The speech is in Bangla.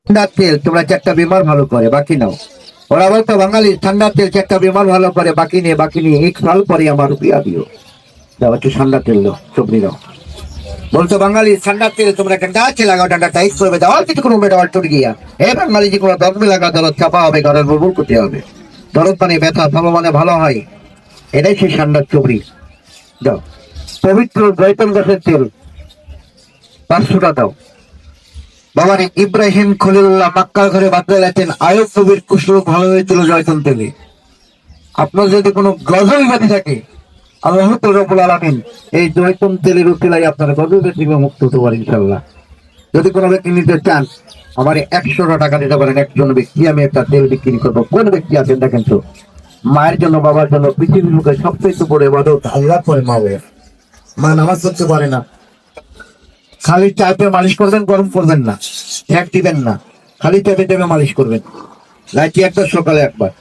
ঠান্ডার তেল তোমরা চারটা বিমার ভালো করে বাকি নাও। ওরা বলতো বাঙালি ঠান্ডার তেল চারটা বিমার ভালো করে বাকি নিয়ে 1 সাল পরে আমার রুপিয়া দিও। দাও একটু ঠান্ডা তেল দাও, সবজি দাও। বলতো বাঙালি ঠান্ডার তেল তোমরা একটা গাছে লাগাও, ডান্ডা টাইট করবে, দাও কিছু কোনো মেটাওয়ার টুট গিয়া। বাঙালি যে কোনো দরমে লাগা, দরদ চাপা হবে, ঘরের বুবুর করতে হবে, দরদ মানে ব্যথা সব মানে ভালো হয়। এটাই সেই ঠান্ডার চবড়ি। দাও পবিত্র জয়তন গাছের তেল 500টা দাও। বাবার ইব্রাহিম খলিলুল্লাহ মক্কার ঘরে বাতলে লেছেন আয়ুব নবীর কুশরোগ ভালো হয়েছিল জয়তন তেলে। আপনার যদি কোনো গজল ব্যাধি থাকে, আল্লাহ রব্বুল আলামিন এই জয়তুন তেলের উকিলাই আপনার গজল ব্যাধি মুক্ত হতে পারে ইনশাআল্লাহ। যদি কোনো ব্যক্তি নিতে চান আমার 100টা টাকা দিতে পারেন। একজন ব্যক্তি আমি একটা তেল বিক্রি করবো। কোন ব্যক্তি আছেন দেখেন তো? মায়ের জন্য, বাবার জন্য পৃথিবীর মুখে সবচেয়ে বড় ইবাদত আল্লাহ করে মা বলে। মা নামাজ পড়তে পারে না, খালি চাপে মালিশ করবেন, গরম করবেন না, ঠ্যাক দিবেন না, খালি চাপে চাপে মালিশ করবেন। রাতে একবার সকালে একবার।